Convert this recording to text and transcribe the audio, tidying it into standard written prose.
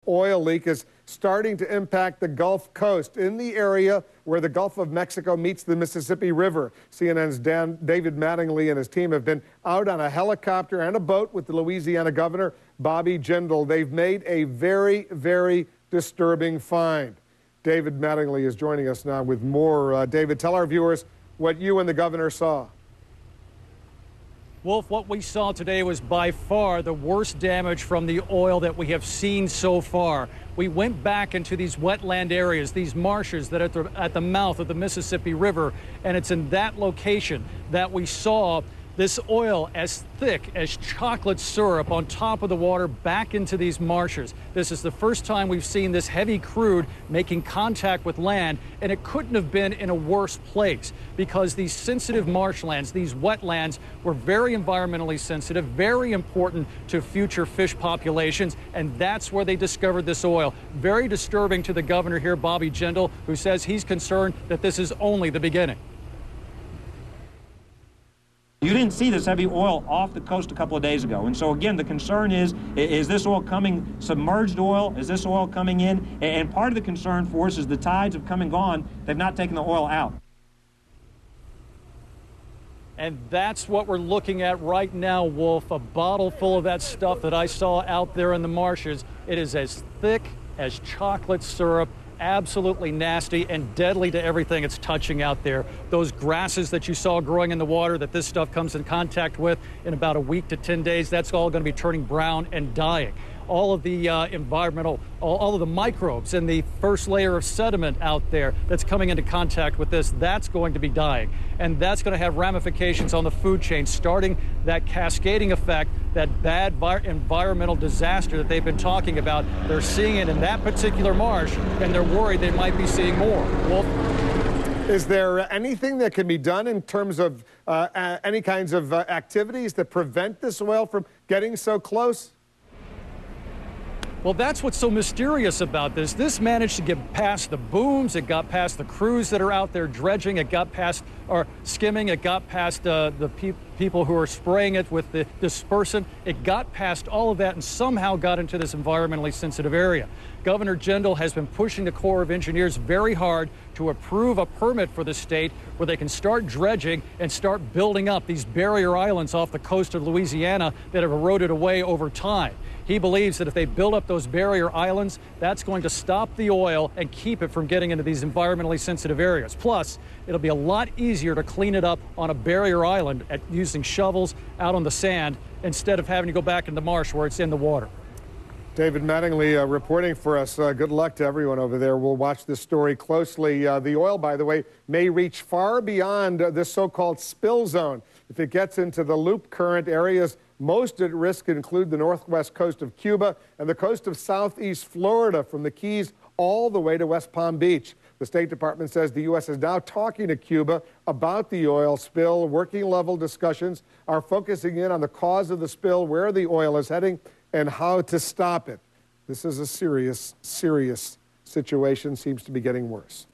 oil leak is starting to impact the Gulf Coast in the area where the Gulf of Mexico meets the Mississippi River. CNN's David Mattingly and his team have been out on a helicopter and a boat with the Louisiana governor, Bobby Jindal. They've made a very, very disturbing find. David Mattingly is joining us now with more. David, tell our viewers what you and the governor saw. Wolf, what we saw today was by far the worst damage from the oil that we have seen so far. We went back into these wetland areas, these marshes that are at the mouth of the Mississippi River, and it's in that location that we saw this oil as thick as chocolate syrup on top of the water back into these marshes. This is the first time we've seen this heavy crude making contact with land, and it couldn't have been in a worse place because these sensitive marshlands, these wetlands, were very environmentally sensitive, very important to future fish populations, and that's where they discovered this oil. Very disturbing to the governor here, Bobby Jindal, who says he's concerned that this is only the beginning. You didn't see this heavy oil off the coast a couple of days ago. And so, again, the concern is this oil coming, submerged oil? Is this oil coming in? And part of the concern for us is the tides have come and gone. They've not taken the oil out. And that's what we're looking at right now, Wolf, a bottle full of that stuff that I saw out there in the marshes. It is as thick as chocolate syrup. Absolutely nasty and deadly to everything it's touching out there. Those grasses that you saw growing in the water that this stuff comes in contact with in about a week to 10 days, that's all going to be turning brown and dying. All of the all of the microbes in the first layer of sediment out there that's coming into contact with this, that's going to be dying. And that's going to have ramifications on the food chain, starting that cascading effect, that bad environmental disaster that they've been talking about. They're seeing it in that particular marsh, and they're worried they might be seeing more. Wolf? Is there anything that can be done in terms of any kinds of activities that prevent this oil from getting so close? Well, that's what's so mysterious about this. This managed to get past the booms. It got past the crews that are out there dredging. It got past, or skimming. It got past the people who are spraying it with the dispersant. It got past all of that and somehow got into this environmentally sensitive area. Governor Jindal has been pushing the Corps of Engineers very hard to approve a permit for the state where they can start dredging and start building up these barrier islands off the coast of Louisiana that have eroded away over time. He believes that if they build up those barrier islands, that's going to stop the oil and keep it from getting into these environmentally sensitive areas. Plus, it'll be a lot easier to clean it up on a barrier island using shovels out on the sand instead of having to go back in the marsh where it's in the water. David Mattingly reporting for us. Good luck to everyone over there. We'll watch this story closely. The oil, by the way, may reach far beyond this so-called spill zone. If it gets into the loop current areas, most at risk include the northwest coast of Cuba and the coast of southeast Florida from the Keys all the way to West Palm Beach. The State Department says the U.S. is now talking to Cuba about the oil spill. Working level discussions are focusing in on the cause of the spill, where the oil is heading, and how to stop it. This is a serious, serious situation. Seems to be getting worse.